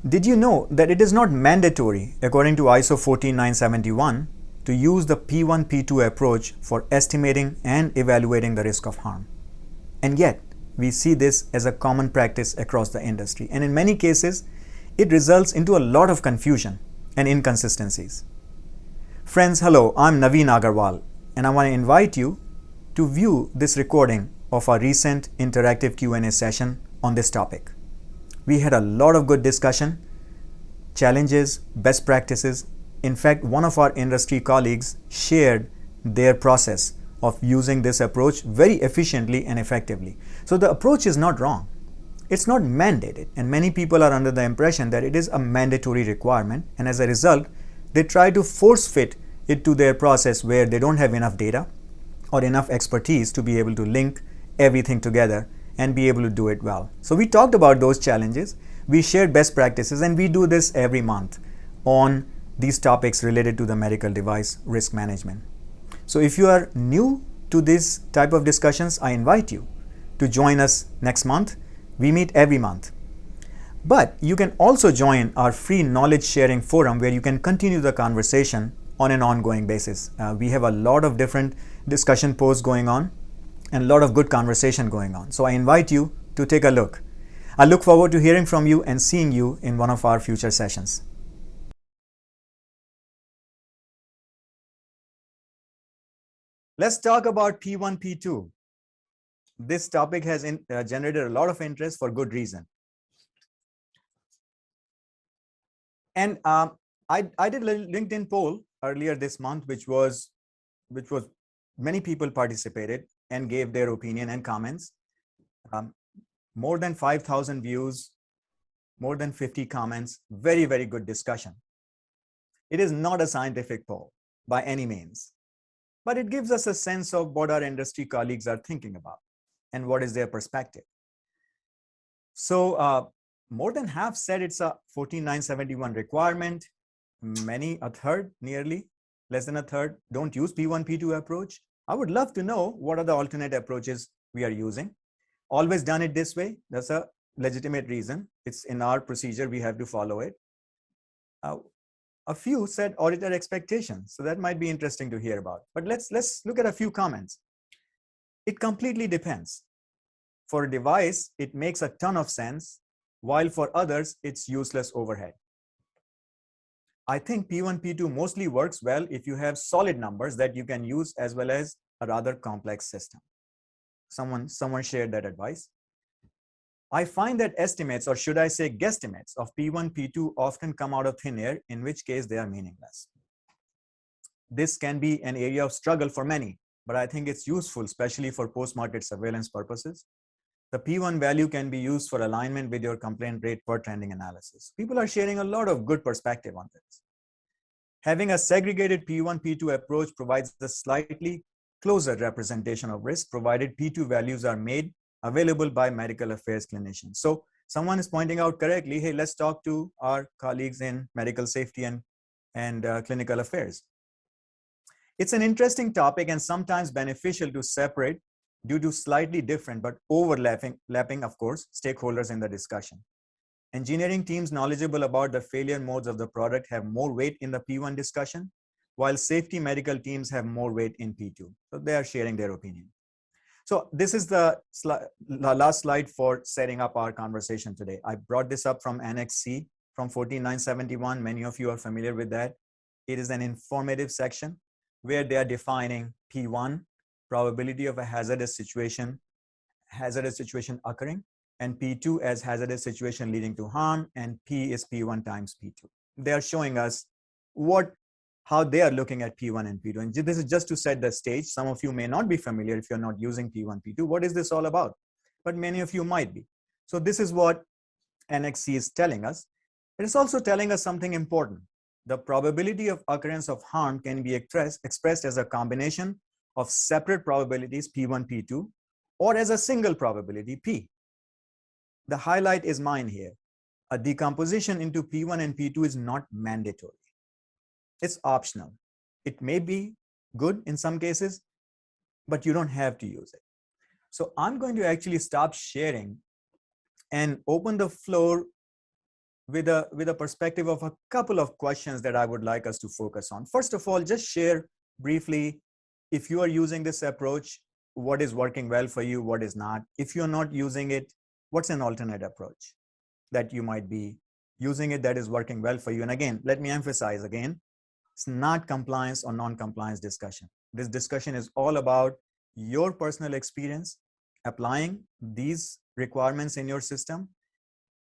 Did you know that it is not mandatory, according to ISO 14971, to use the P1 P2 approach for estimating and evaluating the risk of harm? And yet, we see this as a common practice across the industry. And in many cases, it results into a lot of confusion and inconsistencies. Friends, hello, I'm Naveen Agarwal, and I want to invite you to view this recording of our recent interactive Q&A session on this topic. We had a lot of good discussion, challenges, best practices. In fact, one of our industry colleagues shared their process of using this approach very efficiently and effectively. So the approach is not wrong. It's not mandated, and many people are under the impression that it is a mandatory requirement, and as a result, they try to force fit it to their process where they don't have enough data or enough expertise to be able to link everything together and be able to do it well. So we talked about those challenges, we shared best practices, and we do this every month on these topics related to the medical device risk management. So if you are new to this type of discussions, I invite you to join us next month. We meet every month. But you can also join our free knowledge sharing forum where you can continue the conversation on an ongoing basis. We have a lot of different discussion posts going on and a lot of good conversation going on. So I invite you to take a look. I look forward to hearing from you and seeing you in one of our future sessions. Let's talk about P1, P2. This topic has generated a lot of interest for good reason. And I did a LinkedIn poll earlier this month, which was many people participated and gave their opinion and comments. More than 5,000 views, more than 50 comments, very, very good discussion. It is not a scientific poll by any means, but it gives us a sense of what our industry colleagues are thinking about and what is their perspective. So more than half said it's a 14971 requirement. Many, a third, nearly less than a third, don't use P1, P2 approach. I would love to know what are the alternate approaches we are using. Always done it this way. That's a legitimate reason. It's in our procedure. We have to follow it. A few said auditor expectations. So that might be interesting to hear about. But let's look at a few comments. It completely depends. For a device, it makes a ton of sense, while for others, it's useless overhead. I think P1, P2 mostly works well if you have solid numbers that you can use as well as a rather complex system. Someone shared that advice. I find that estimates, or should I say guesstimates, of P1, P2 often come out of thin air, in which case they are meaningless. This can be an area of struggle for many, but I think it's useful, especially for post-market surveillance purposes. The P1 value can be used for alignment with your complaint rate per trending analysis. People are sharing a lot of good perspective on this. Having a segregated P1, P2 approach provides a slightly closer representation of risk, provided P2 values are made available by medical affairs clinicians. So someone is pointing out correctly, hey, let's talk to our colleagues in medical safety and clinical affairs. It's an interesting topic and sometimes beneficial to separate due to slightly different but overlapping, of course, stakeholders in the discussion. Engineering teams knowledgeable about the failure modes of the product have more weight in the P1 discussion, while safety medical teams have more weight in P2. So they are sharing their opinion. So this is the last slide for setting up our conversation today. I brought this up from Annex C from 14971. Many of you are familiar with that. It is an informative section where they are defining P1, probability of a hazardous situation occurring, and P2 as hazardous situation leading to harm, and P is P1 times P2. They are showing us how they are looking at P1 and P2. And this is just to set the stage. Some of you may not be familiar if you're not using P1, P2. What is this all about? But many of you might be. So this is what Annex C is telling us. It is also telling us something important. The probability of occurrence of harm can be expressed as a combination of separate probabilities, P1, P2, or as a single probability, P. The highlight is mine here. A decomposition into P1 and P2 is not mandatory. It's optional. It may be good in some cases, but you don't have to use it. So I'm going to actually stop sharing and open the floor with a perspective of a couple of questions that I would like us to focus on. First of all, just share briefly, if you are using this approach, what is working well for you, what is not. If you're not using it, what's an alternate approach that you might be using it that is working well for you? And again, let me emphasize again, it's not compliance or non-compliance discussion. This discussion is all about your personal experience applying these requirements in your system.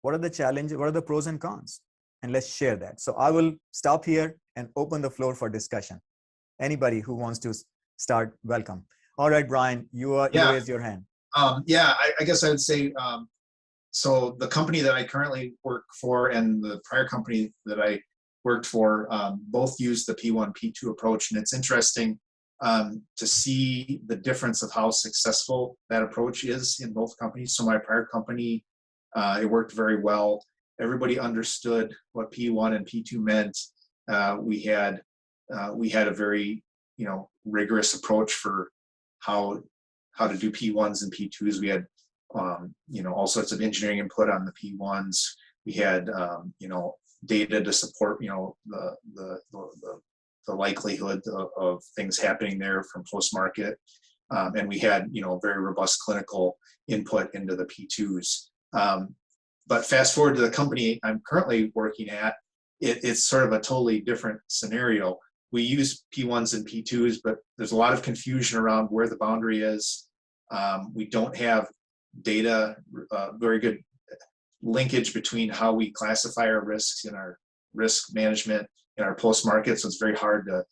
What are the challenges? What are the pros and cons? And let's share that. So I will stop here and open the floor for discussion. Anybody who wants to start, welcome. All right, Brian, you raise your hand. I guess I would say, so the company that I currently work for and the prior company that I worked for both use the P1, P2 approach. And it's interesting to see the difference of how successful that approach is in both companies. So my prior company, it worked very well. Everybody understood what P1 and P2 meant. We had a very, rigorous approach for how to do P1s and P2s. We had, all sorts of engineering input on the P1s. We had, data to support, the likelihood of things happening there from post-market. And we had, very robust clinical input into the P2s. But fast forward to the company I'm currently working at, it's sort of a totally different scenario. We use P1s and P2s, but there's a lot of confusion around where the boundary is. We don't have data, very good linkage between how we classify our risks in our risk management in our post-market. So it's very hard to,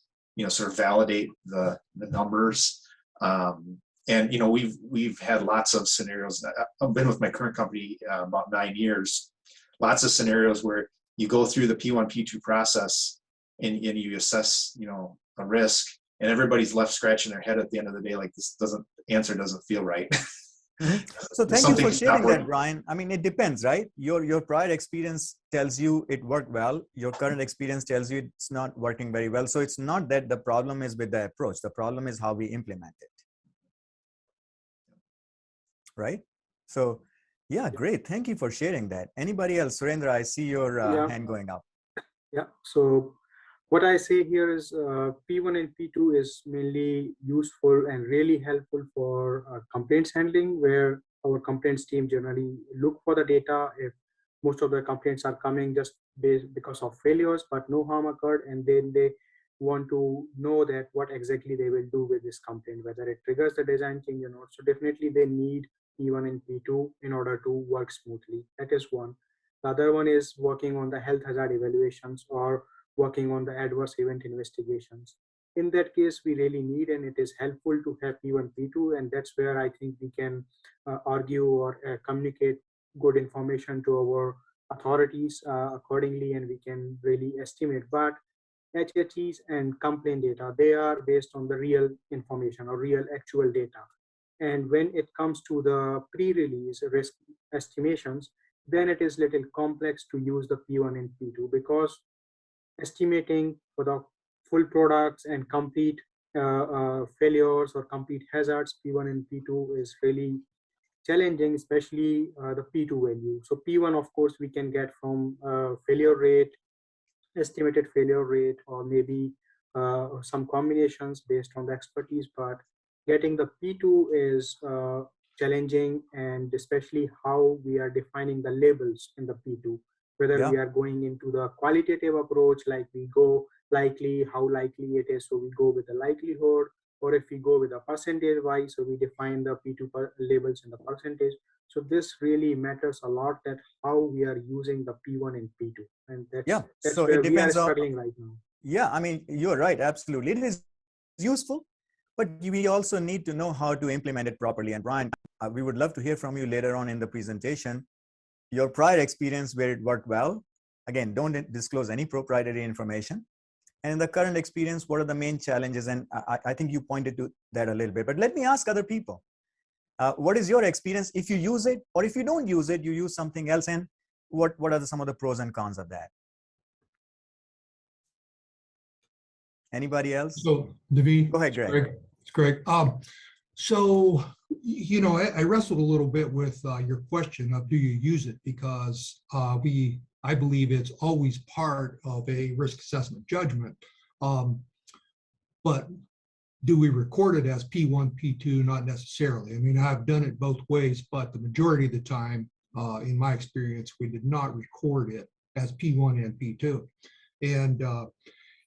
sort of validate the numbers. And we've had lots of scenarios. I've been with my current company about 9 years. Lots of scenarios where you go through the P1, P2 process and you assess, a risk, and everybody's left scratching their head at the end of the day, like answer doesn't feel right. So thank you for sharing that, Brian. I mean, it depends, right? Your prior experience tells you it worked well. Your current experience tells you it's not working very well. So it's not that the problem is with the approach. The problem is how we implement it. Right? So yeah, great. Thank you for sharing that. Anybody else? Surendra, I see your hand going up. Yeah. So what I say here is P1 and P2 is mainly useful and really helpful for complaints handling, where our complaints team generally look for the data if most of the complaints are coming just because of failures, but no harm occurred, and then they want to know that what exactly they will do with this complaint, whether it triggers the design change or not. So definitely they need P1 and P2 in order to work smoothly. That is one. The other one is working on the health hazard evaluations or working on the adverse event investigations. In that case, we really need, and it is helpful to have P1, P2, and that's where I think we can argue or communicate good information to our authorities accordingly, and we can really estimate. But HHEs and complaint data, they are based on the real information or real actual data. And when it comes to the pre-release risk estimations, then it is little complex to use the P1 and P2, because estimating for the full products and complete failures or complete hazards, P1 and P2 is really challenging, especially the P2 value. So P1, of course, we can get from failure rate, estimated failure rate, or maybe some combinations based on the expertise, but getting the P2 is challenging, and especially how we are defining the labels in the P2, whether we are going into the qualitative approach, like we go likely, how likely it is, so we go with the likelihood, or if we go with a percentage wise, so we define the P2 labels in the percentage. So this really matters a lot, that how we are using the P1 and P2, and that's so where it we are depends struggling right now. Yeah, I mean, you're right, absolutely. It is useful, but we also need to know how to implement it properly. And Brian, we would love to hear from you later on in the presentation, your prior experience where it worked well. Again, don't disclose any proprietary information. And in the current experience, what are the main challenges? And I think you pointed to that a little bit, but let me ask other people. What is your experience? If you use it, or if you don't use it, you use something else, and what are some of the pros and cons of that? Anybody else? So, Davi, go ahead, Greg. It's Greg. So, I wrestled a little bit with your question of do you use it, because we I believe it's always part of a risk assessment judgment. But do we record it as P1, P2? Not necessarily. I mean, I've done it both ways, but the majority of the time, in my experience, we did not record it as P1 and P2. And,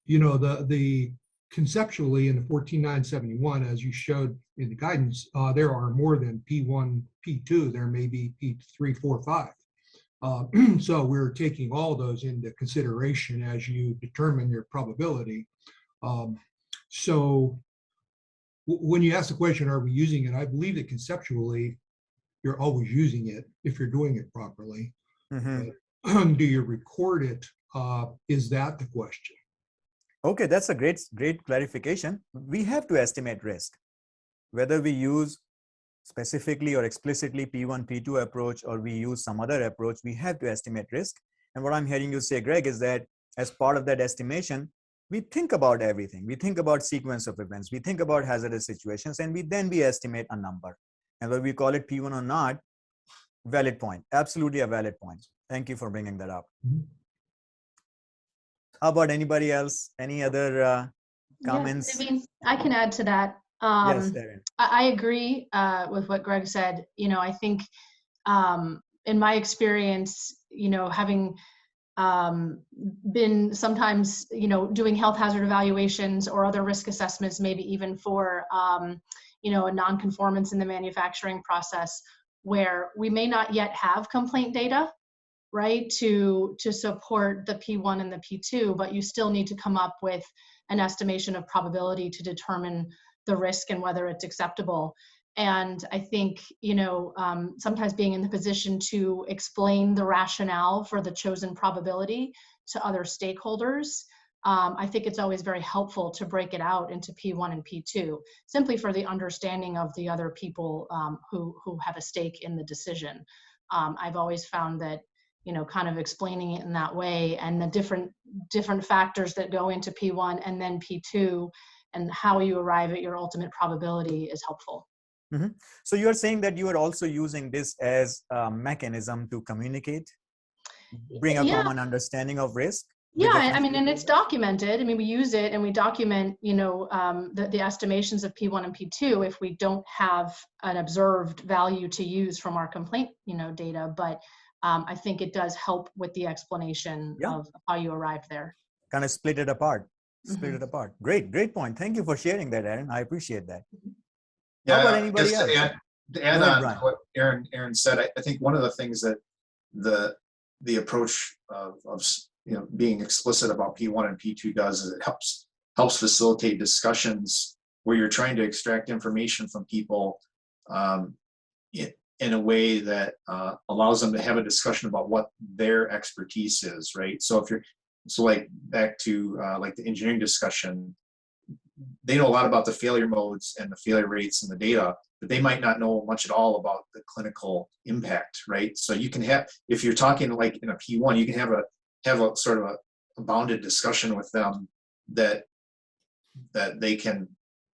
you know, the conceptually in the 14971, as you showed in the guidance, there are more than P1, P2. There may be P3, 4, 5. So we're taking all those into consideration as you determine your probability. So when you ask the question, are we using it? I believe that conceptually, you're always using it if you're doing it properly. Mm-hmm. Do you record it? Is that the question? Okay, that's a great clarification. We have to estimate risk, whether we use specifically or explicitly P1, P2 approach, or we use some other approach, we have to estimate risk. And what I'm hearing you say, Greg, is that as part of that estimation, we think about everything. We think about sequence of events. We think about hazardous situations, and we estimate a number. And whether we call it P1 or not, valid point. Absolutely a valid point. Thank you for bringing that up. Mhm. How about anybody else? Any other comments? Yeah, I mean, I can add to that. Yes, Erin. I agree with what Greg said. You know, I think in my experience, you know, having been sometimes, you know, doing health hazard evaluations or other risk assessments, maybe even for, you know, a non-conformance in the manufacturing process, where we may not yet have complaint data, right, to support the P1 and the P2, but you still need to come up with an estimation of probability to determine the risk and whether it's acceptable. And I think, you know, sometimes being in the position to explain the rationale for the chosen probability to other stakeholders, I think it's always very helpful to break it out into P1 and P2, simply for the understanding of the other people who have a stake in the decision. I've always found that, you know, kind of explaining it in that way, and the different factors that go into P1 and then P2, and how you arrive at your ultimate probability is helpful. Mm-hmm. So you're saying that you are also using this as a mechanism to communicate, bring a common understanding of risk? Yeah, I mean, and it's documented. I mean, we use it and we document, you know, the estimations of P1 and P2 if we don't have an observed value to use from our complaint, you know, data. But I think it does help with the explanation of how you arrived there. Kind of split it apart. Split it apart. Great point. Thank you for sharing that, Erin. I appreciate that. Yeah, how about anybody else? To add on to what Erin said, I think one of the things that the approach of you know, being explicit about P1 and P2 does is it helps facilitate discussions where you're trying to extract information from people in a way that allows them to have a discussion about what their expertise is, right? So like back to like the engineering discussion, they know a lot about the failure modes and the failure rates and the data, but they might not know much at all about the clinical impact, right? So you can have, if you're talking like in a P1, you can have a sort of a bounded discussion with them that they can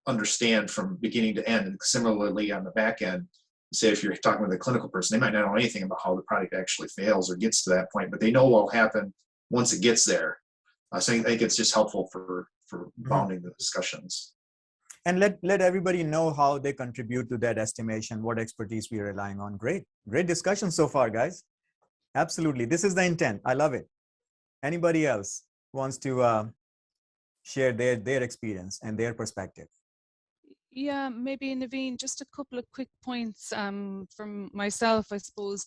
understand from beginning to end. And similarly on the back end, say if you're talking with a clinical person, they might not know anything about how the product actually fails or gets to that point, but they know what will happen once it gets there. So I think it's just helpful for bounding the discussions. And let everybody know how they contribute to that estimation, what expertise we are relying on. Great discussion so far, guys. Absolutely. This is the intent. I love it. Anybody else wants to share their experience and their perspective? Yeah, maybe Naveen, just a couple of quick points from myself, I suppose.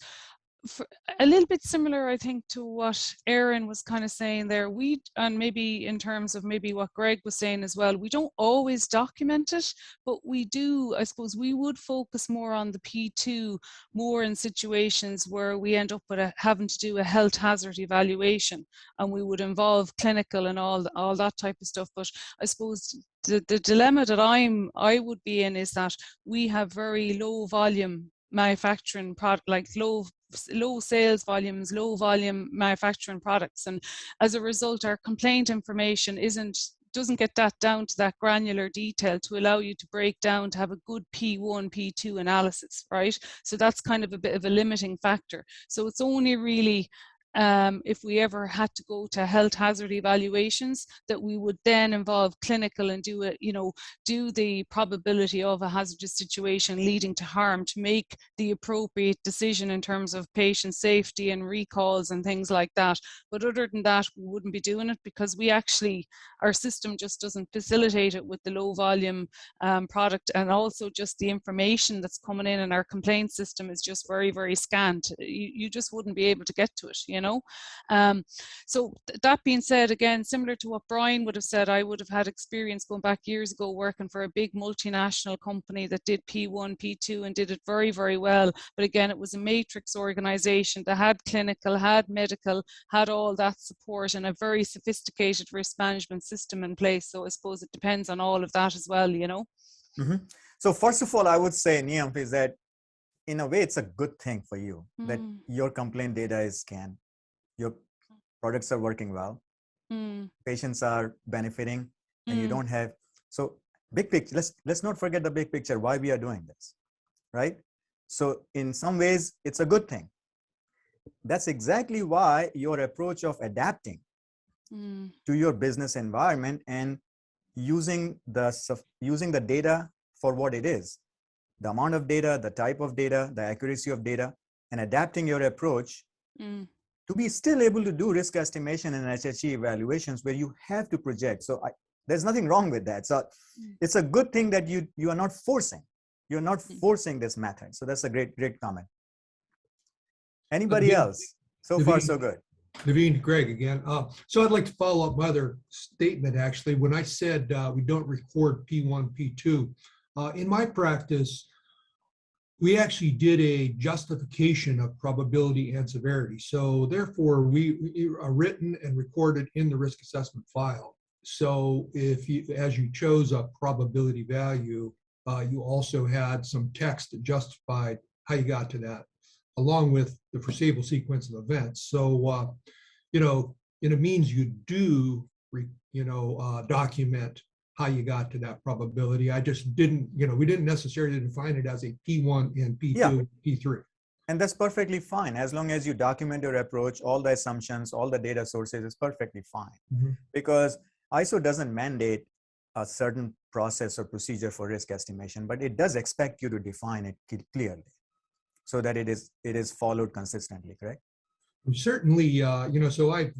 A little bit similar, I think, to what Erin was kind of saying there. And maybe in terms of maybe what Greg was saying as well, we don't always document it, but we do, I suppose we would focus more on the P2, more in situations where we end up with having to do a health hazard evaluation, and we would involve clinical and all that type of stuff. But I suppose the dilemma that I would be in is that we have very low volume manufacturing product, like low sales volumes, low volume manufacturing products, and as a result our complaint information doesn't get that down to that granular detail to allow you to break down to have a good P1, P2 analysis, right? So that's kind of a bit of a limiting factor. So it's only really if we ever had to go to health hazard evaluations, that we would then involve clinical and do it, do the probability of a hazardous situation leading to harm to make the appropriate decision in terms of patient safety and recalls and things like that. But other than that, we wouldn't be doing it because our system just doesn't facilitate it with the low volume product, and also just the information that's coming in our complaint system is just very, very scant. You just wouldn't be able to get to it, So that being said, again, similar to what Brian would have said, I would have had experience going back years ago working for a big multinational company that did P1, P2 and did it very, very well. But again, it was a matrix organization that had clinical, had medical, had all that support and a very sophisticated risk management system in place. So I suppose it depends on all of that as well, Mm-hmm. So first of all, I would say, Niamh, is that in a way, it's a good thing for you that your complaint data is scanned, your products are working well, patients are benefiting, and you don't have. So big picture, let's not forget the big picture, why we are doing this, right? So in some ways, it's a good thing. That's exactly why your approach of adapting to your business environment and using the data for what it is, the amount of data, the type of data, the accuracy of data, and adapting your approach to be still able to do risk estimation and HHE evaluations where you have to project. So there's nothing wrong with that. So it's a good thing that you are not forcing. You're not forcing this method. So that's a great comment. Anybody else? So far, so good. Naveen, Greg again. So I'd like to follow up my other statement, actually. When I said we don't record P1, P2, in my practice, we actually did a justification of probability and severity. So therefore, we are written and recorded in the risk assessment file. So as you chose a probability value, you also had some text that justified how you got to that, along with the foreseeable sequence of events. So, it means you do, document how you got to that probability. I just didn't, we didn't necessarily define it as a P1 and P2, P3. And that's perfectly fine. As long as you document your approach, all the assumptions, all the data sources is perfectly fine. Because ISO doesn't mandate a certain process or procedure for risk estimation, but it does expect you to define it clearly so that it is followed consistently, correct? Certainly, so I've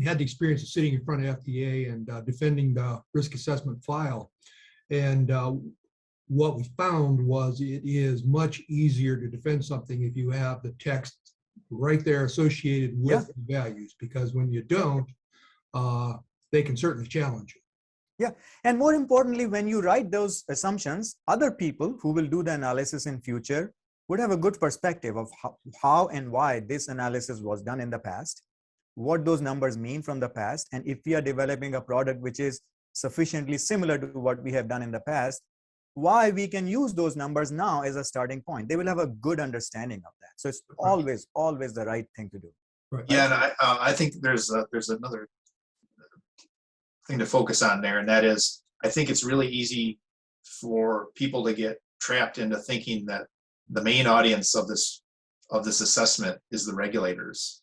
had the experience of sitting in front of FDA and defending the risk assessment file. And what we found was it is much easier to defend something if you have the text right there associated with the values, because when you don't, they can certainly challenge you. Yeah, and more importantly, when you write those assumptions, other people who will do the analysis in future would have a good perspective of how and why this analysis was done in the past, what those numbers mean from the past, and if we are developing a product which is sufficiently similar to what we have done in the past, why we can use those numbers now as a starting point. They will have a good understanding of that. So it's always the right thing to do. Right. Yeah, and I think there's another thing to focus on there, and that is, I think it's really easy for people to get trapped into thinking that the main audience of this assessment is the regulators.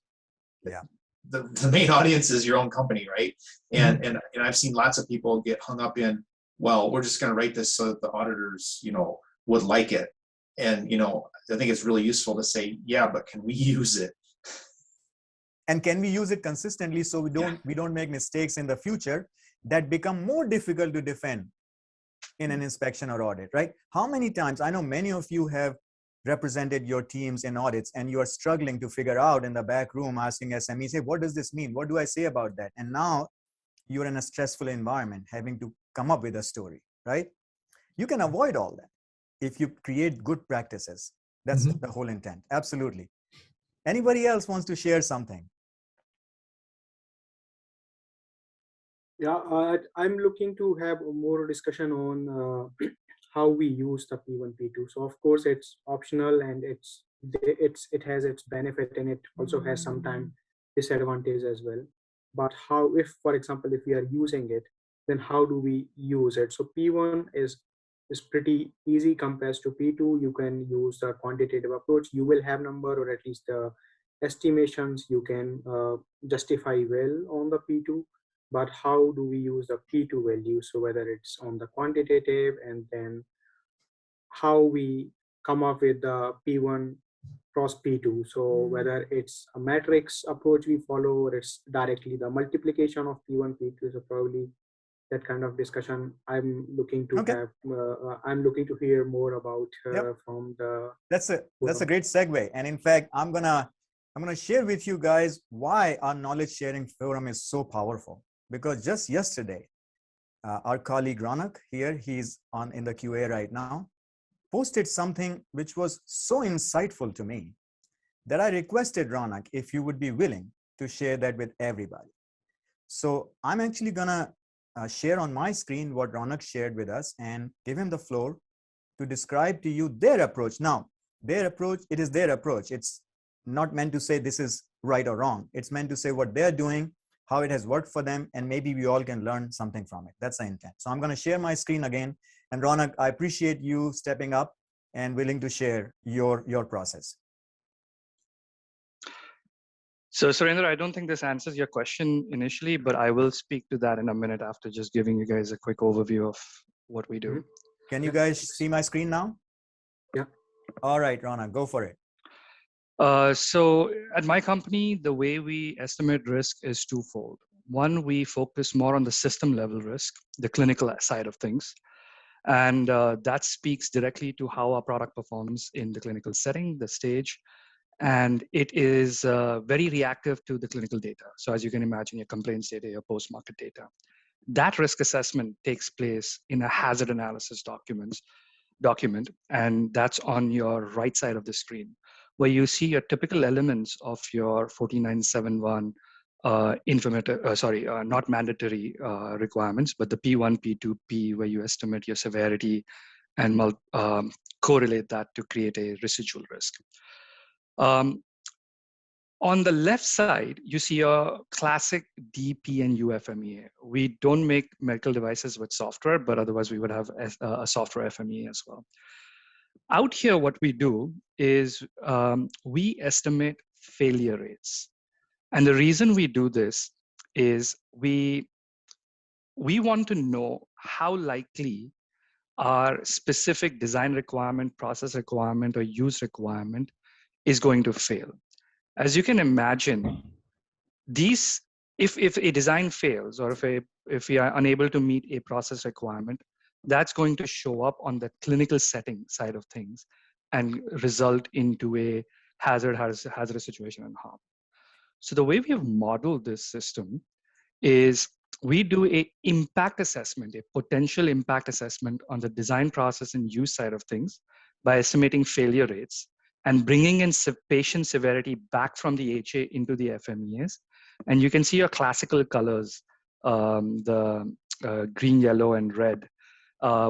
Yeah. The main audience is your own company, right? And I've seen lots of people get hung up in, well, we're just going to write this so that the auditors, would like it. And, I think it's really useful to say, yeah, but can we use it? And can we use it consistently so we don't make mistakes in the future that become more difficult to defend in an inspection or audit, right? How many times, I know many of you have represented your teams in audits and you are struggling to figure out in the back room, asking SMEs, hey, what does this mean? What do I say about that? And now you're in a stressful environment, having to come up with a story, right? You can avoid all that if you create good practices. That's the whole intent. Absolutely. Anybody else wants to share something? Yeah, I'm looking to have more discussion on how we use the P1, P2. So of course it's optional and it has its benefit, and it also has sometimes disadvantage as well. But how, if for example, if we are using it, then how do we use it? So P1 is pretty easy compared to P2. You can use the quantitative approach. You will have number, or at least the estimations you can justify well on the P2, but how do we use the P2 value? So whether it's on the quantitative, and then how we come up with the P1 cross P2. So whether it's a matrix approach we follow, or it's directly the multiplication of P1, P2, so probably that kind of discussion I'm looking to Okay. have. I'm looking to hear more about Yep. from the. That's a great segue. And in fact, I'm gonna share with you guys why our knowledge sharing forum is so powerful. Because just yesterday, our colleague Ronak here, he's in the QA right now, posted something which was so insightful to me that I requested Ronak if you would be willing to share that with everybody. So I'm actually gonna share on my screen what Ronak shared with us and give him the floor to describe to you their approach. Now, their approach, it is their approach. It's not meant to say this is right or wrong. It's meant to say what they're doing, how it has worked for them, and maybe we all can learn something from it. That's the intent. So I'm going to share my screen again. And Ronak, I appreciate you stepping up and willing to share your process. So Surendra, I don't think this answers your question initially, but I will speak to that in a minute after just giving you guys a quick overview of what we do. Can you guys see my screen now? Yeah. All right, Ronak, go for it. So at my company, the way we estimate risk is twofold. One, we focus more on the system level risk, the clinical side of things. And that speaks directly to how our product performs in the clinical setting, the stage, and it is very reactive to the clinical data. So as you can imagine, your complaints data, your post-market data. That risk assessment takes place in a hazard analysis document, and that's on your right side of the screen, where you see your typical elements of your 14971 not mandatory requirements, but the P1, P2, P, where you estimate your severity and correlate that to create a residual risk. On the left side, you see a classic DP and UFMEA. We don't make medical devices with software, but otherwise we would have a software FMEA as well. Out here, what we do is we estimate failure rates. And the reason we do this is we want to know how likely our specific design requirement, process requirement, or use requirement is going to fail. As you can imagine, if a design fails, or if we are unable to meet a process requirement, that's going to show up on the clinical setting side of things and result into a hazardous situation and harm. So the way we have modeled this system is we do a impact assessment, a potential impact assessment on the design process and use side of things by estimating failure rates and bringing in patient severity back from the HA into the FMEAs. And you can see your classical colors, the green, yellow, and red,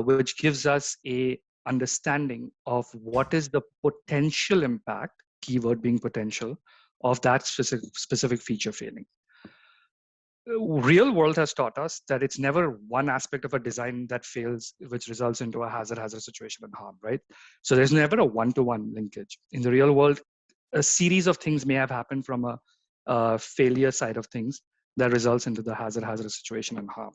which gives us a understanding of what is the potential impact, keyword being potential, of that specific feature failing. Real world has taught us that it's never one aspect of a design that fails, which results into a hazardous situation and harm, right? So there's never a one-to-one linkage. In the real world, a series of things may have happened from a failure side of things that results into the hazardous situation and harm.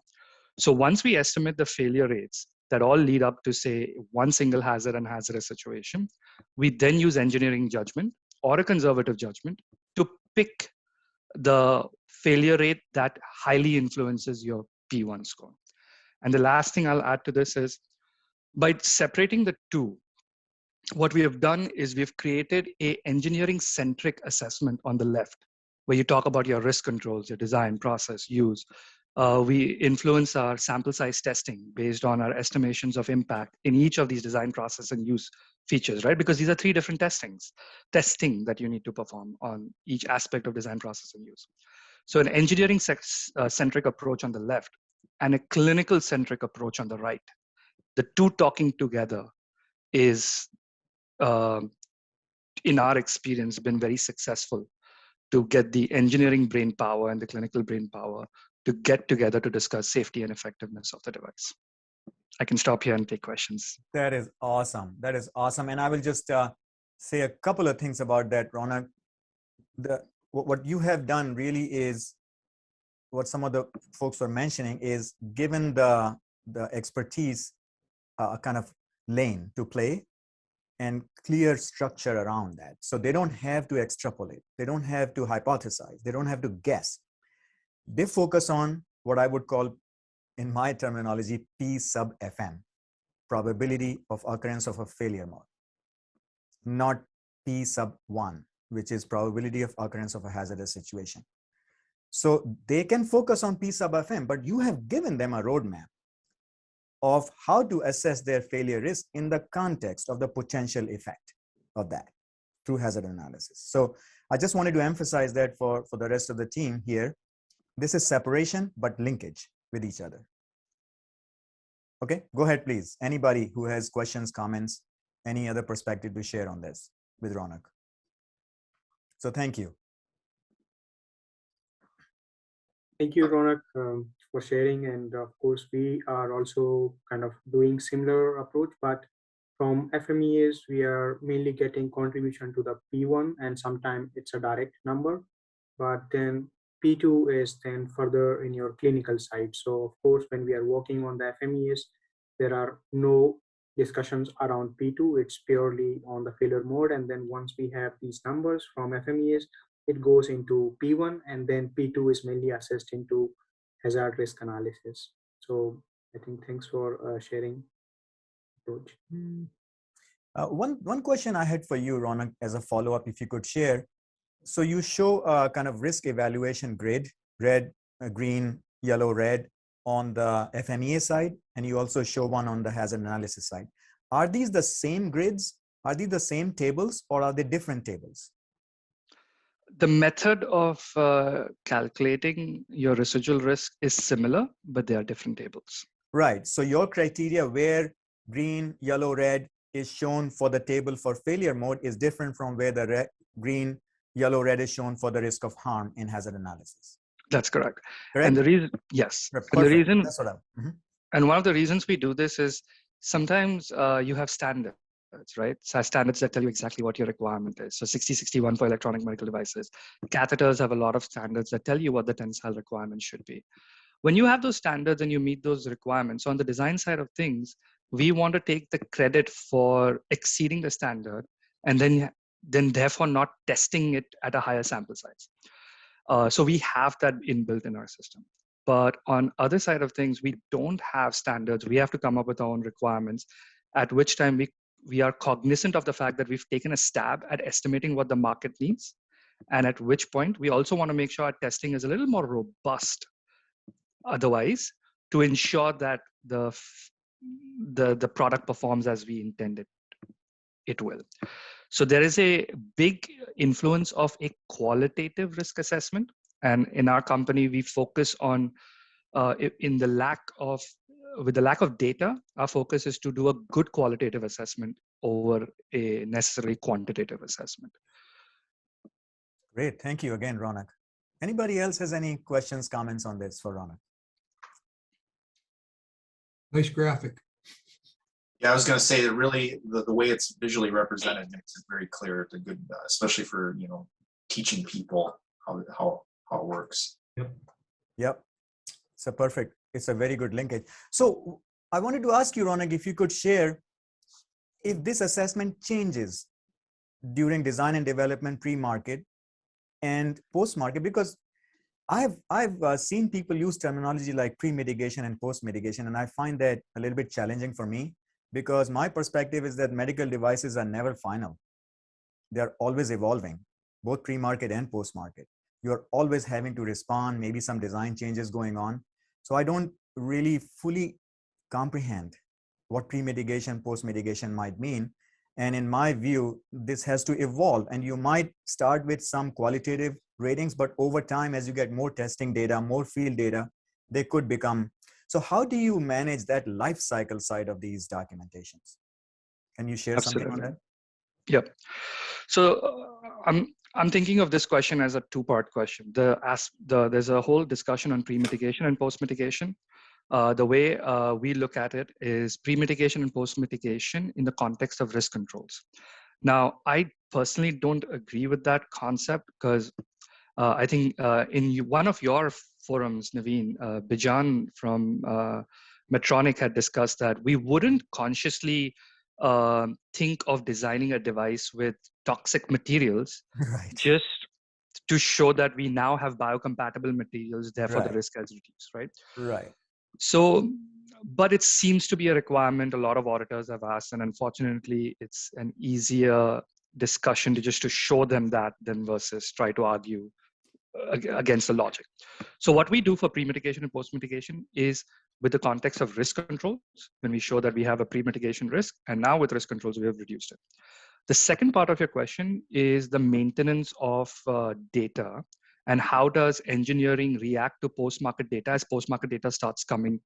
So once we estimate the failure rates that all lead up to, say, one single hazard and hazardous situation, we then use engineering judgment or a conservative judgment to pick the failure rate that highly influences your P1 score. And the last thing I'll add to this is, by separating the two, what we have done is we've created a engineering-centric assessment on the left, where you talk about your risk controls, your design, process, use. We influence our sample size testing based on our estimations of impact in each of these design, process, and use features, right? Because these are three different testing that you need to perform on each aspect of design, process, and use. So an engineering-centric approach on the left and a clinical-centric approach on the right, the two talking together is, in our experience, been very successful to get the engineering brain power and the clinical brain power to get together to discuss safety and effectiveness of the device. I can stop here and take questions. That is awesome. That is awesome. And I will just say a couple of things about that, Ronak. what you have done really is what some of the folks were mentioning is given the expertise a kind of lane to play and clear structure around that. So they don't have to extrapolate. They don't have to hypothesize. They don't have to guess. They focus on what I would call, in my terminology, P sub FM, probability of occurrence of a failure mode, not P sub 1, which is probability of occurrence of a hazardous situation. So they can focus on P sub FM, but you have given them a roadmap of how to assess their failure risk in the context of the potential effect of that through hazard analysis. So I just wanted to emphasize that for the rest of the team here. This is separation, but linkage with each other. Okay, go ahead, please. Anybody who has questions, comments, any other perspective to share on this with Ronak. So thank you. Thank you, Ronak, for sharing. And of course, we are also kind of doing similar approach, but from FMEAs, we are mainly getting contribution to the P1, and sometimes it's a direct number, but then P2 is then further in your clinical side. So of course, when we are working on the FMEAs, there are no discussions around P2. It's purely on the failure mode. And then once we have these numbers from FMEAs, it goes into P1, and then P2 is mainly assessed into hazard risk analysis. So I think thanks for sharing approach. One question I had for you, Ronak, as a follow-up, if you could share. So you show a kind of risk evaluation grid, red, green, yellow, red on the FMEA side, and you also show one on the hazard analysis side. Are these the same grids? Are these the same tables, or are they different tables? The method of calculating your residual risk is similar, but they are different tables. Right. So your criteria where green, yellow, red is shown for the table for failure mode is different from where the red, green, yellow, red is shown for the risk of harm in hazard analysis. That's correct. Correct? And the reason, yes. Perfect. And the reason, that's what and one of the reasons we do this is sometimes you have standards, right? So standards that tell you exactly what your requirement is. So 6061 for electronic medical devices. Catheters have a lot of standards that tell you what the tensile requirement should be. When you have those standards and you meet those requirements, so on the design side of things, we want to take the credit for exceeding the standard and then therefore not testing it at a higher sample size. So we have that inbuilt in our system. But on other side of things, we don't have standards. We have to come up with our own requirements, at which time we are cognizant of the fact that we've taken a stab at estimating what the market needs. And at which point, we also want to make sure our testing is a little more robust otherwise to ensure that the product performs as we intended it will. So there is a big influence of a qualitative risk assessment. And in our company, we focus on, with the lack of data, our focus is to do a good qualitative assessment over a necessary quantitative assessment. Great. Thank you again, Ronak. Anybody else has any questions, comments on this for Ronak? Nice graphic. Yeah, I was going to say that really the way it's visually represented makes it very clear. It's a good, especially for teaching people how it works. Yep. So perfect. It's a very good linkage. So I wanted to ask you, Ronak, if you could share if this assessment changes during design and development, pre-market and post-market, because I've seen people use terminology like pre-mitigation and post-mitigation, and I find that a little bit challenging for me because my perspective is that medical devices are never final. They're always evolving, both pre-market and post-market. You're always having to respond, maybe some design changes going on. So I don't really fully comprehend what pre-mitigation, post-mitigation might mean. And in my view, this has to evolve, and you might start with some qualitative ratings, but over time, as you get more testing data, more field data, they could become. So how do you manage that life cycle side of these documentations? Can you share something on that? Yep. So I'm thinking of this question as a two-part question. There's a whole discussion on pre-mitigation and post-mitigation. The way we look at it is pre-mitigation and post-mitigation in the context of risk controls. Now, I personally don't agree with that concept because I think one of your forums, Naveen, Bijan from Medtronic had discussed that we wouldn't consciously think of designing a device with toxic materials Right. just to show that we now have biocompatible materials, therefore the Right. risk has reduced, right? Right. So, but it seems to be a requirement a lot of auditors have asked, and unfortunately, it's an easier discussion to just to show them that than versus try to argue against the logic. So what we do for pre-mitigation and post-mitigation is with the context of risk controls, when we show that we have a pre-mitigation risk, and now with risk controls, we have reduced it. The second part of your question is the maintenance of data and how does engineering react to post-market data as post-market data starts coming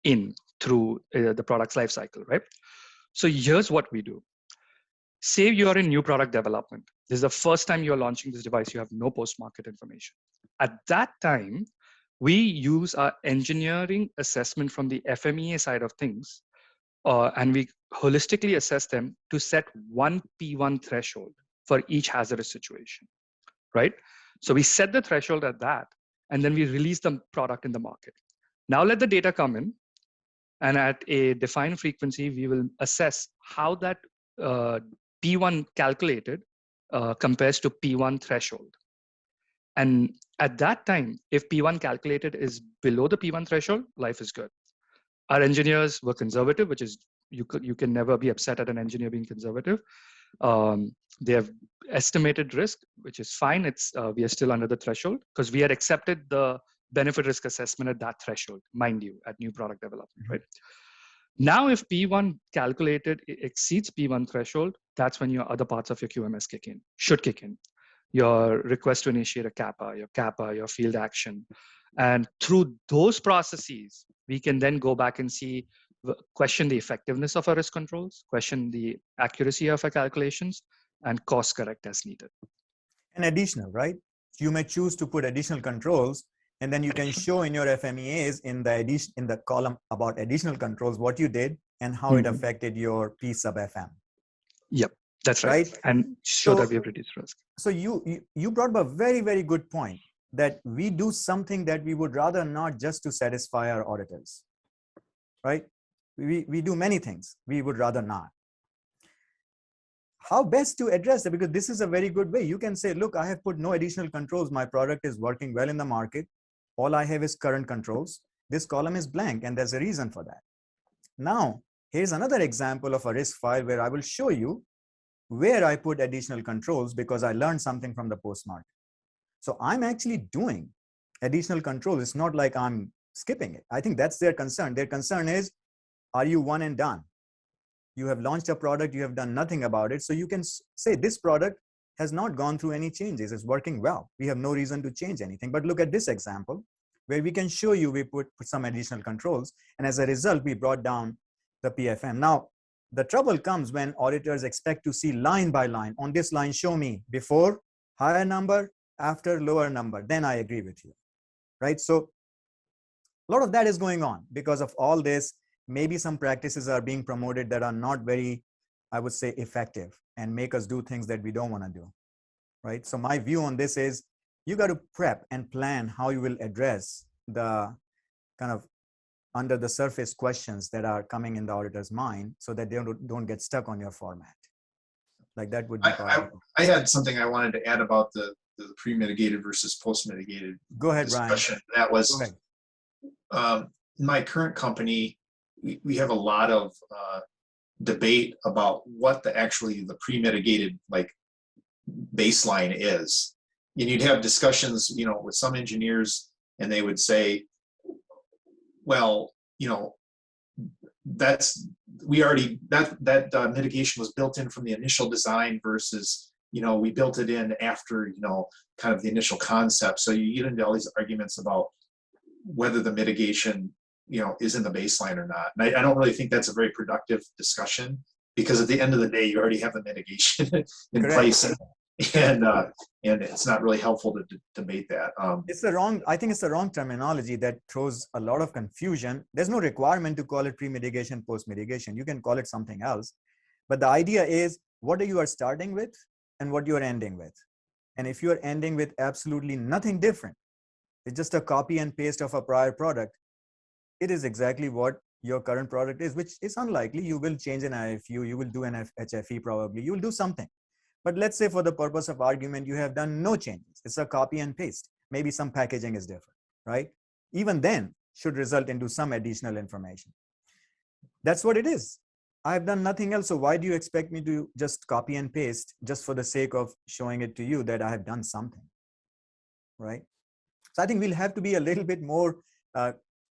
in through the product's life cycle, right? So here's what we do. Say you're in new product development. This is the first time you're launching this device. You have no post-market information. At that time, we use our engineering assessment from the FMEA side of things, and we holistically assess them to set one P1 threshold for each hazardous situation, right? So we set the threshold at that, and then we release the product in the market. Now let the data come in, and at a defined frequency, we will assess how that P1 calculated compares to P1 threshold. And at that time, if P1 calculated is below the P1 threshold, life is good. Our engineers were conservative, which is you can never be upset at an engineer being conservative. They have estimated risk, which is fine. It's we are still under the threshold because we had accepted the benefit risk assessment at that threshold, mind you, at new product development, right? Now, if P1 calculated exceeds P1 threshold, that's when your other parts of your QMS should kick in. Your request to initiate a CAPA, your field action. And through those processes, we can then go back and question the effectiveness of our risk controls, question the accuracy of our calculations, and course correct as needed. And additional, right? You may choose to put additional controls, and then you can show in your FMEAs in the column about additional controls what you did and how it affected your P sub FM. Yep, that's right. And show that we have reduced risk. So you brought up a very, very good point that we do something that we would rather not just to satisfy our auditors, right? We do many things we would rather not. How best to address that? Because this is a very good way. You can say, look, I have put no additional controls. My product is working well in the market. All I have is current controls. This column is blank, and there's a reason for that. Now, here's another example of a risk file where I will show you where I put additional controls because I learned something from the post-market. So I'm actually doing additional controls. It's not like I'm skipping it. I think that's their concern. Their concern is, are you one and done? You have launched a product, you have done nothing about it. So you can say this product has not gone through any changes. It's working well. We have no reason to change anything. But look at this example where we can show you we put some additional controls. And as a result, we brought down the PFM. Now, the trouble comes when auditors expect to see line by line. On this line, show me before higher number, after lower number. Then I agree with you, right? So a lot of that is going on because of all this. Maybe some practices are being promoted that are not very, I would say, effective and make us do things that we don't want to do, right? So my view on this is you got to prep and plan how you will address the kind of under the surface questions that are coming in the auditor's mind so that they don't get stuck on your format. Like that would be I had something I wanted to add about the pre-mitigated versus post-mitigated. Go ahead, discussion. Brian. That was my current company. We have a lot of debate about what the pre-mitigated like baseline is, and you'd have discussions, with some engineers, and they would say, well, that mitigation was built in from the initial design versus, we built it in after, kind of the initial concept. So you get into all these arguments about whether the mitigation, is in the baseline or not. And I don't really think that's a very productive discussion because at the end of the day, you already have the mitigation in place. And it's not really helpful to debate that. I think it's the wrong terminology that throws a lot of confusion. There's no requirement to call it pre-mitigation, post-mitigation. You can call it something else. But the idea is, what you are starting with and what you're ending with. And if you're ending with absolutely nothing different, it's just a copy and paste of a prior product, it is exactly what your current product is, which is unlikely. You will change an IFU, you will do an HFE probably, you will do something. But let's say for the purpose of argument, you have done no changes. It's a copy and paste. Maybe some packaging is different, right? Even then should result into some additional information. That's what it is. I've done nothing else. So why do you expect me to just copy and paste just for the sake of showing it to you that I have done something, right? So I think we'll have to be a little bit more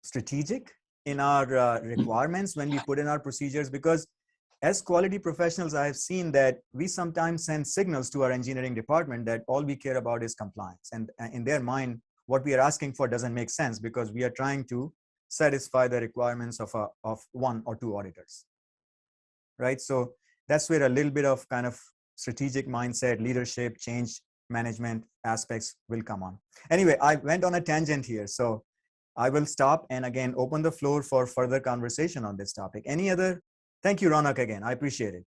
strategic in our requirements when we put in our procedures, because as quality professionals, I have seen that we sometimes send signals to our engineering department that all we care about is compliance. And in their mind, what we are asking for doesn't make sense because we are trying to satisfy the requirements of one or two auditors, right? So that's where a little bit of kind of strategic mindset, leadership, change management aspects will come on. Anyway, I went on a tangent here. So I will stop and again, open the floor for further conversation on this topic. Any other? Thank you, Ronak, again. I appreciate it.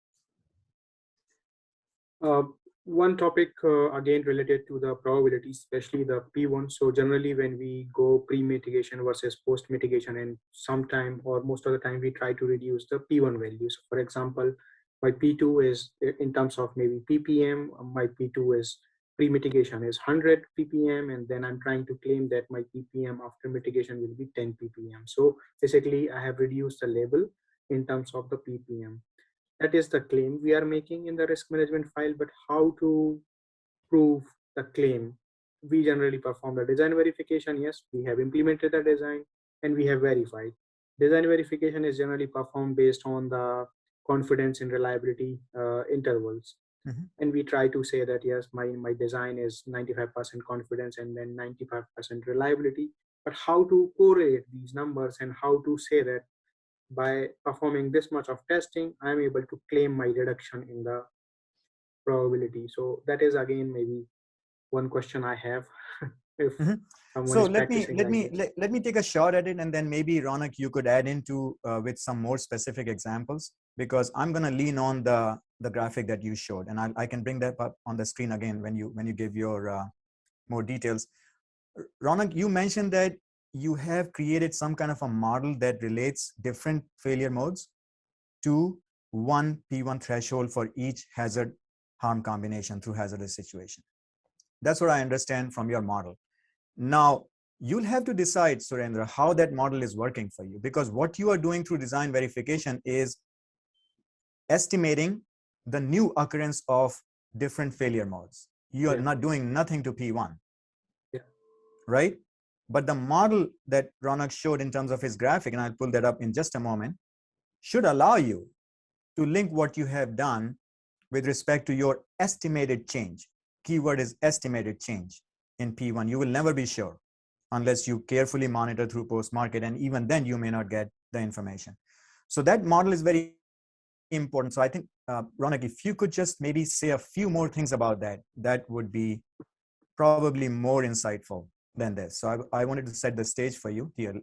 One topic again related to the probability, especially the P1. So generally when we go pre-mitigation versus post-mitigation, and sometime or most of the time we try to reduce the P1 values. For example, my P2 is in terms of maybe ppm, my P2 is pre-mitigation is 100 ppm, and then I'm trying to claim that my ppm after mitigation will be 10 ppm. So basically I have reduced the label in terms of the ppm. That is the claim we are making in the risk management file, but how to prove the claim? We generally perform the design verification. Yes, we have implemented the design and we have verified. Design verification is generally performed based on the confidence and reliability intervals. Mm-hmm. And we try to say that, yes, my design is 95% confidence and then 95% reliability. But how to correlate these numbers and how to say that by performing this much of testing, I'm able to claim my reduction in the probability. So that is again maybe one question I have. If so let me take a shot at it, and then maybe Ronak, you could add into with some more specific examples, because I'm going to lean on the graphic that you showed, and I can bring that up on the screen again when you give your more details. Ronak, you mentioned that you have created some kind of a model that relates different failure modes to one P1 threshold for each hazard harm combination through hazardous situation. That's what I understand from your model. Now, you'll have to decide, Surendra, how that model is working for you, because what you are doing through design verification is estimating the new occurrence of different failure modes. You are not doing nothing to P1, right? But the model that Ronak showed in terms of his graphic, and I'll pull that up in just a moment, should allow you to link what you have done with respect to your estimated change. Keyword is estimated change in P1. You will never be sure unless you carefully monitor through post-market, and even then you may not get the information. So that model is very important. So I think, Ronak, if you could just maybe say a few more things about that, that would be probably more insightful than this. So I wanted to set the stage for you here.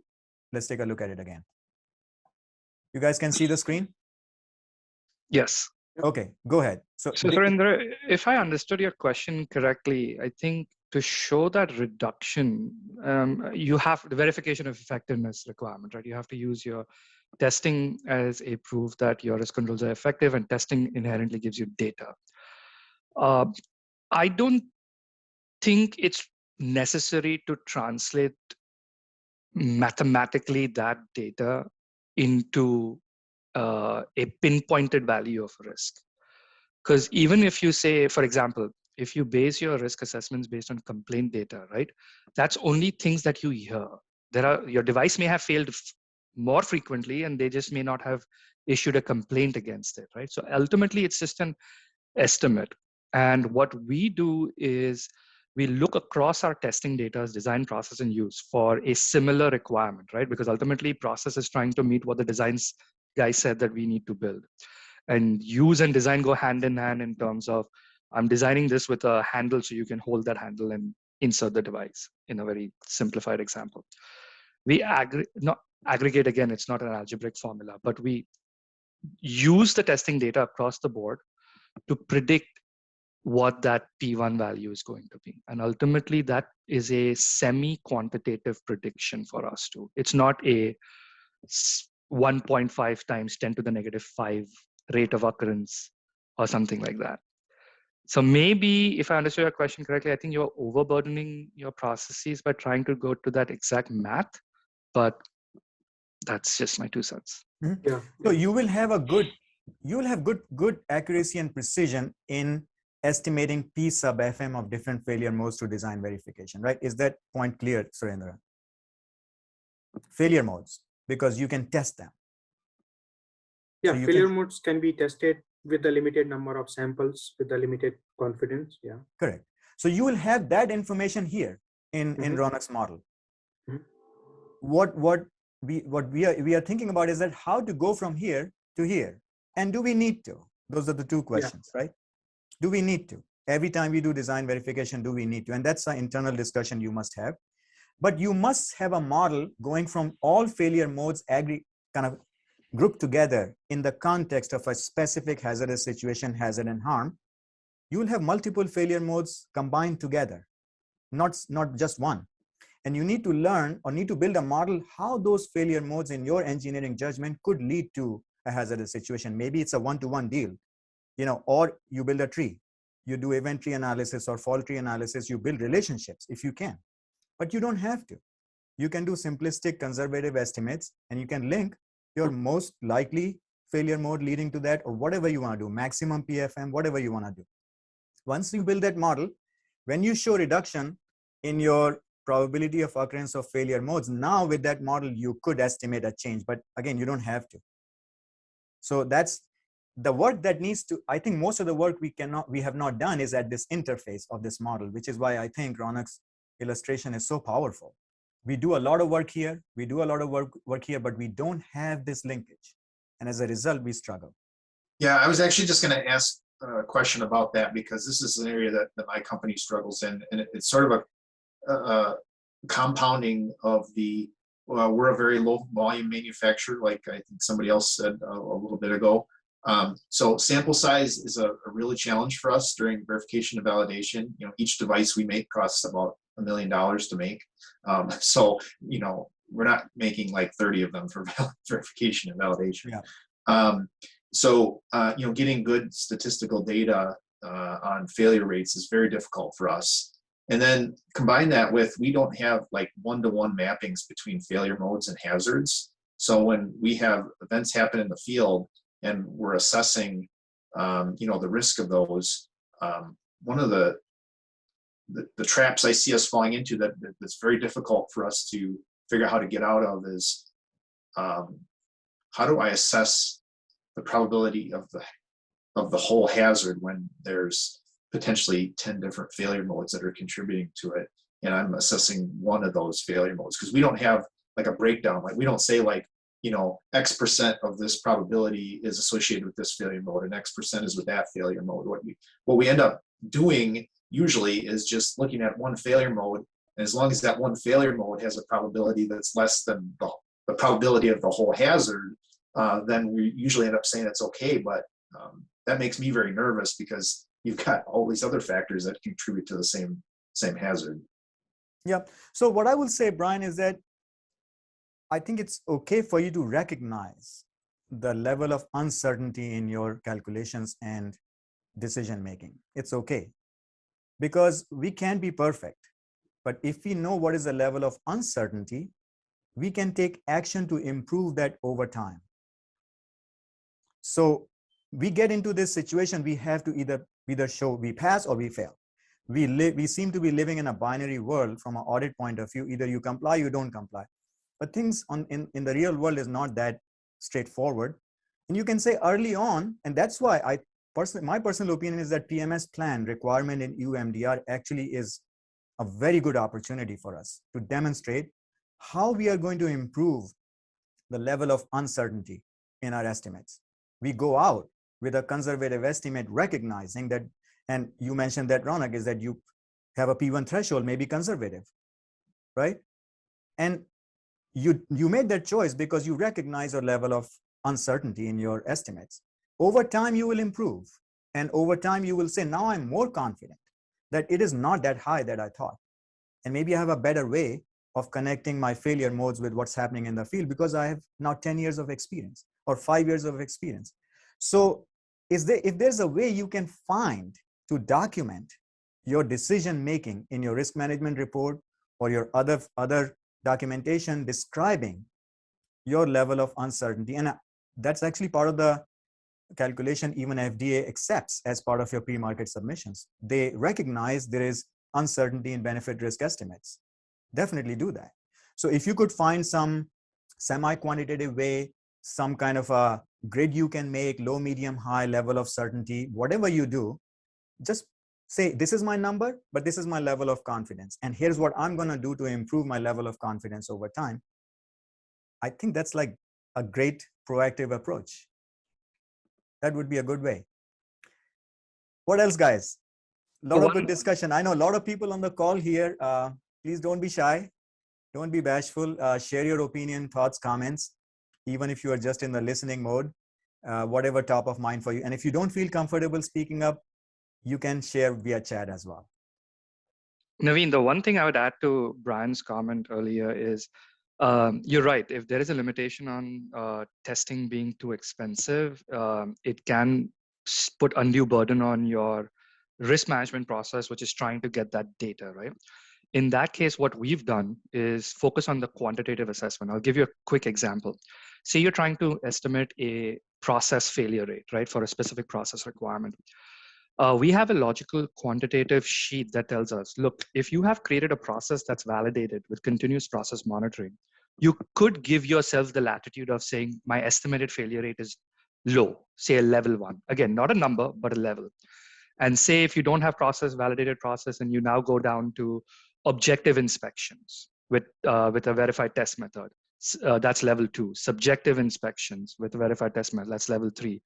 Let's take a look at it again. You guys can see the screen? Yes. Okay, go ahead. So Surendra, if I understood your question correctly, I think to show that reduction, you have the verification of effectiveness requirement, right? You have to use your testing as a proof that your risk controls are effective, and testing inherently gives you data. I don't think it's necessary to translate mathematically that data into a pinpointed value of risk. Because even if you say, for example, if you base your risk assessments based on complaint data, right? That's only things that you hear. Your device may have failed more frequently, and they just may not have issued a complaint against it, right? So ultimately, it's just an estimate. And what we do is we look across our testing data as design, process, and use for a similar requirement, right? Because ultimately, process is trying to meet what the designs guy said that we need to build. And use and design go hand in hand in terms of, I'm designing this with a handle so you can hold that handle and insert the device in a very simplified example. We aggregate, again, it's not an algebraic formula, but we use the testing data across the board to predict what that P1 value is going to be. And ultimately, that is a semi-quantitative prediction for us too. It's not a 1.5 times 10 to the negative 5 rate of occurrence or something like that. So maybe if I understood your question correctly, I think you're overburdening your processes by trying to go to that exact math, but that's just my 2 cents. Mm-hmm. Yeah. So you will have good accuracy and precision in estimating P sub FM of different failure modes to design verification, right? Is that point clear, Surendra? Failure modes, because you can test them. Yeah, So failure modes can be tested with a limited number of samples with a limited confidence. Yeah. Correct. So you will have that information here in Ronak's model. What we are thinking about is that how to go from here to here, and do we need to? Those are the 2 questions, right? Do we need to? Every time we do design verification, do we need to? And that's an internal discussion you must have. But you must have a model going from all failure modes kind of grouped together in the context of a specific hazardous situation, hazard and harm. You will have multiple failure modes combined together, not just one. And you need to learn or need to build a model how those failure modes in your engineering judgment could lead to a hazardous situation. Maybe it's a one-to-one deal, or you build a tree. You do event tree analysis or fault tree analysis. You build relationships if you can, but you don't have to. You can do simplistic conservative estimates, and you can link your most likely failure mode leading to that, or whatever you want to do, maximum PFM, whatever you want to do. Once you build that model, when you show reduction in your probability of occurrence of failure modes, now with that model, you could estimate a change, but again, you don't have to. So that's the work that needs to, I think most of the work we have not done is at this interface of this model, which is why I think Ronak's illustration is so powerful. We do a lot of work here, work here, but we don't have this linkage. And as a result, we struggle. Yeah, I was actually just going to ask a question about that, because this is an area that my company struggles in, and it's sort of a compounding of the, we're a very low volume manufacturer, like I think somebody else said a little bit ago. So sample size is a really challenge for us during verification and validation. Each device we make costs about $1 million to make. So, we're not making like 30 of them for verification and validation. Yeah. So, getting good statistical data on failure rates is very difficult for us. And then combine that with, we don't have like one-to-one mappings between failure modes and hazards. So when we have events happen in the field and we're assessing, the risk of those, one of the traps I see us falling into that's very difficult for us to figure out how to get out of is, how do I assess the probability of the whole hazard when there's potentially 10 different failure modes that are contributing to it, and I'm assessing one of those failure modes, because we don't have like a breakdown. Like we don't say like, X% of this probability is associated with this failure mode and X% is with that failure mode. What we end up doing usually is just looking at one failure mode, and as long as that one failure mode has a probability that's less than the probability of the whole hazard, then we usually end up saying it's okay. But that makes me very nervous, because you've got all these other factors that contribute to the same hazard. Yeah. So what I will say, Brian, is that I think it's okay for you to recognize the level of uncertainty in your calculations and decision making. It's okay, because we can't be perfect. But if we know what is the level of uncertainty, we can take action to improve that over time. So we get into this situation, we have to either show we pass or we fail. We seem to be living in a binary world from an audit point of view. Either you comply, you don't comply. But things in the real world is not that straightforward. And you can say early on, and that's why my personal opinion is that PMS plan requirement in EUMDR actually is a very good opportunity for us to demonstrate how we are going to improve the level of uncertainty in our estimates. We go out with a conservative estimate, recognizing that, and you mentioned that, Ronak, is that you have a P1 threshold, maybe conservative, right? And you made that choice because you recognize your level of uncertainty in your estimates. Over time, you will improve. And over time, you will say, now I'm more confident that it is not that high that I thought. And maybe I have a better way of connecting my failure modes with what's happening in the field because I have now 10 years of experience or 5 years of experience. So if there's a way you can find to document your decision making in your risk management report or your other documentation describing your level of uncertainty, and that's actually part of the calculation even FDA accepts as part of your pre-market submissions. They recognize there is uncertainty in benefit risk estimates. Definitely do that. So if you could find some semi-quantitative way, some kind of a grid you can make, low, medium, high level of certainty, whatever you do, just say, this is my number, but this is my level of confidence. And here's what I'm going to do to improve my level of confidence over time. I think that's like a great proactive approach. That would be a good way. What else, guys? A lot of good discussion. I know a lot of people on the call here. Please don't be shy. Don't be bashful. Share your opinion, thoughts, comments, even if you are just in the listening mode, whatever top of mind for you. And if you don't feel comfortable speaking up, you can share via chat as well. Naveen, the one thing I would add to Brian's comment earlier is, you're right. If there is a limitation on testing being too expensive, it can put undue burden on your risk management process, which is trying to get that data, right? In that case, what we've done is focus on the quantitative assessment. I'll give you a quick example. Say you're trying to estimate a process failure rate, right, for a specific process requirement. We have a logical quantitative sheet that tells us, look, if you have created a process that's validated with continuous process monitoring, you could give yourself the latitude of saying my estimated failure rate is low, say a level 1. Again, not a number, but a level. And say if you don't have validated process and you now go down to objective inspections with a verified test method, that's level 2. Subjective inspections with a verified test method, that's level 3.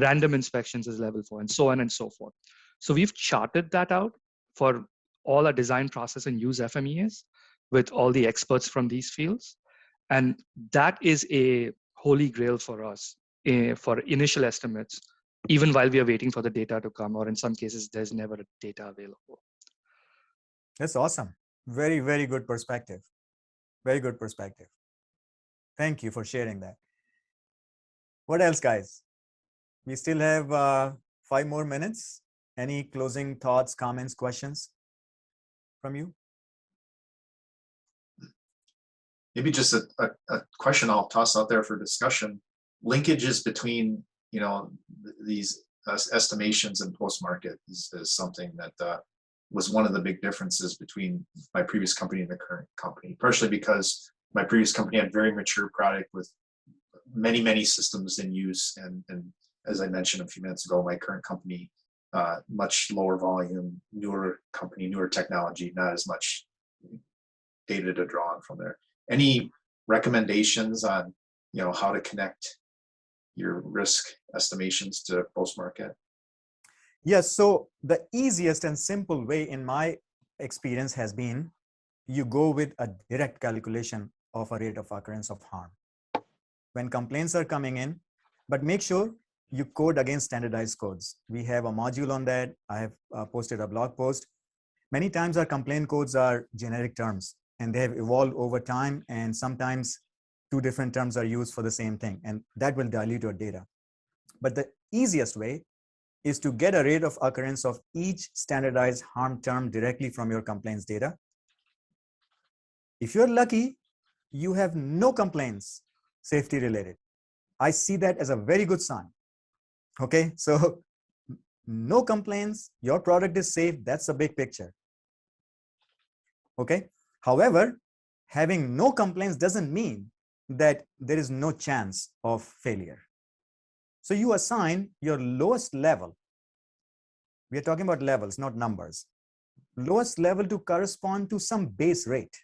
Random inspections is level 4, and so on and so forth. So we've charted that out for all our design process and use FMEAs with all the experts from these fields. And that is a holy grail for us for initial estimates, even while we are waiting for the data to come, or in some cases, there's never data available. That's awesome. Very, very good perspective. Very good perspective. Thank you for sharing that. What else, guys? We still have 5 more minutes. Any closing thoughts, comments, questions from you? Maybe just a question I'll toss out there for discussion. Linkages between, these estimations and post-market is something that was one of the big differences between my previous company and the current company, partially because my previous company had very mature product with many, many systems in use. And as I mentioned a few minutes ago, my current company, much lower volume, newer company, newer technology, not as much data to draw on from there. Any recommendations on, how to connect your risk estimations to post-market? Yes, so the easiest and simple way in my experience has been you go with a direct calculation of a rate of occurrence of harm. When complaints are coming in, but make sure you code against standardized codes. We have a module on that. I have posted a blog post. Many times our complaint codes are generic terms and they have evolved over time, and sometimes 2 different terms are used for the same thing, and that will dilute your data. But the easiest way is to get a rate of occurrence of each standardized harm term directly from your complaints data. If you're lucky, you have no complaints safety related. I see that as a very good sign. Okay, so no complaints, your product is safe, that's a big picture. Okay, however, having no complaints doesn't mean that there is no chance of failure. So you assign your lowest level. We are talking about levels, not numbers. Lowest level to correspond to some base rate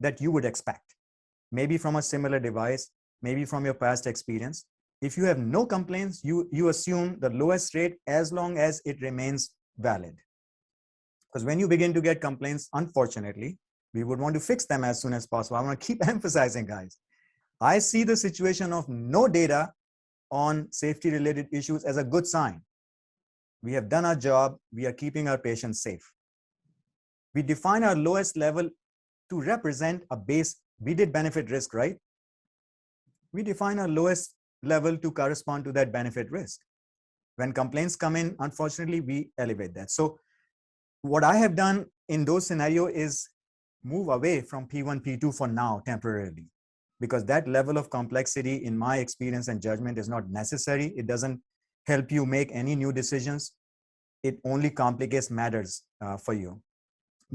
that you would expect, maybe from a similar device, maybe from your past experience. If you have no complaints, you assume the lowest rate as long as it remains valid. Because when you begin to get complaints, unfortunately, we would want to fix them as soon as possible. I want to keep emphasizing, guys. I see the situation of no data on safety related issues as a good sign. We have done our job. We are keeping our patients safe. We define our lowest level to represent a base. We did benefit risk, right? We define our lowest level to correspond to that benefit risk. When complaints come in, unfortunately, we elevate that. So what I have done in those scenarios is move away from P1, P2 for now temporarily, because that level of complexity in my experience and judgment is not necessary. It doesn't help you make any new decisions. It only complicates matters for you.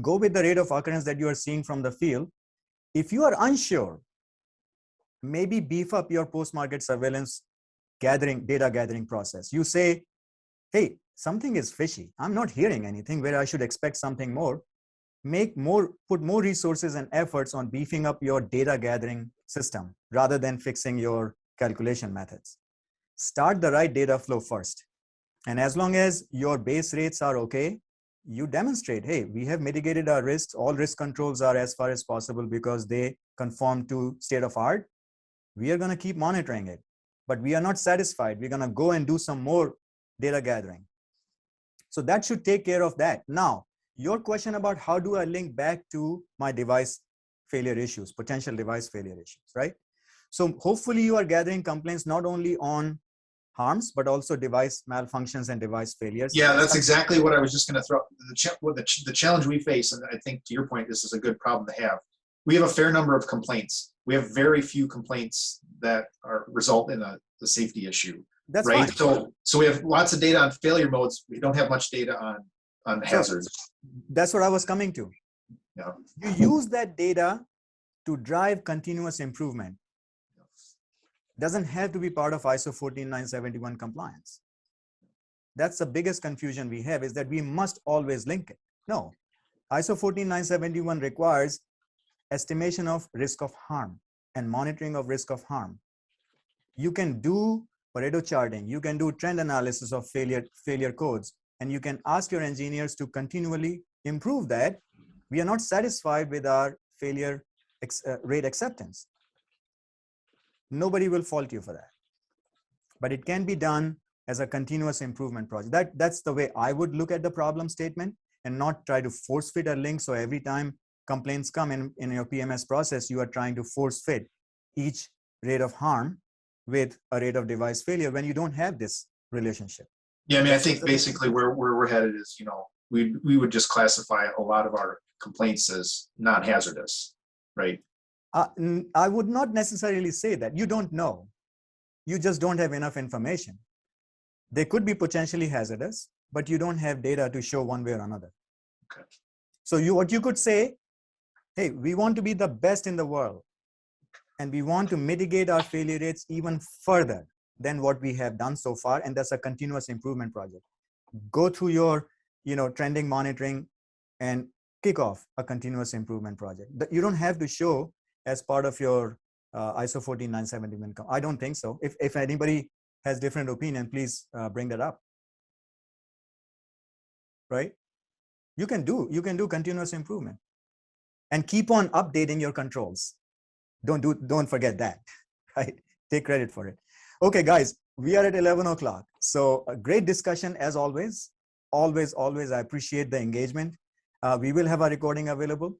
Go with the rate of occurrence that you are seeing from the field. If you are unsure, maybe beef up your post-market surveillance data gathering process. You say, hey, something is fishy. I'm not hearing anything where I should expect something more. Put more resources and efforts on beefing up your data gathering system rather than fixing your calculation methods. Start the right data flow first. And as long as your base rates are okay, you demonstrate, hey, we have mitigated our risks. All risk controls are as far as possible because they conform to state of art. We are going to keep monitoring it, but we are not satisfied. We're going to go and do some more data gathering. So that should take care of that. Now, your question about how do I link back to my device failure issues, potential device failure issues, right? So hopefully you are gathering complaints not only on harms, but also device malfunctions and device failures. Yeah, that's exactly what I was just going to throw. The challenge we face, and I think to your point, this is a good problem to have. We have a fair number of complaints. We have very few complaints that result in a safety issue. That's right. Fine. So we have lots of data on failure modes. We don't have much data on hazards. That's what I was coming to. Yeah. You use that data to drive continuous improvement. Doesn't have to be part of ISO 14971 compliance. That's the biggest confusion we have, is that we must always link it. No, ISO 14971 requires estimation of risk of harm and monitoring of risk of harm. You can do Pareto charting, you can do trend analysis of failure codes, and you can ask your engineers to continually improve that. We are not satisfied with our failure rate acceptance. Nobody will fault you for that. But it can be done as a continuous improvement project. That's the way I would look at the problem statement, and not try to force fit a link. So every time complaints come in your PMS process, you are trying to force fit each rate of harm with a rate of device failure when you don't have this relationship. Yeah, I mean, I think basically where we're headed is, we would just classify a lot of our complaints as non-hazardous, right? I would not necessarily say that. You don't know. You just don't have enough information. They could be potentially hazardous, but you don't have data to show one way or another. Okay. So what you could say, hey, we want to be the best in the world, and we want to mitigate our failure rates even further than what we have done so far, and that's a continuous improvement project. Go through your trending monitoring and kick off a continuous improvement project. You don't have to show as part of your ISO 14971. I don't think so. If anybody has different opinion, please bring that up. Right? You can do continuous improvement and keep on updating your controls. Don't forget that, right? Take credit for it. Okay, guys, we are at 11 o'clock. So a great discussion as always. Always, I appreciate the engagement. We will have a recording available,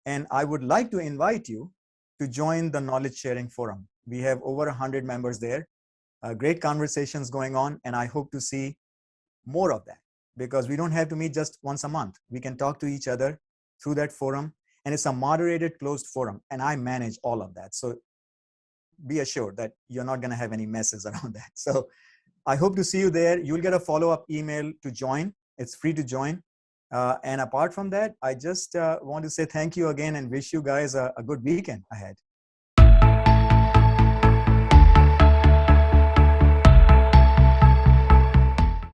and I would like to invite you to join the knowledge sharing forum. We have over 100 members there. Great conversations going on, and I hope to see more of that, because we don't have to meet just once a month. We can talk to each other through that forum, and it's a moderated closed forum, and I manage all of that. So be assured that you're not going to have any messes around that. So I hope to see you there. You'll get a follow-up email to join. It's free to join. And apart from that, I just want to say thank you again and wish you guys a good weekend ahead.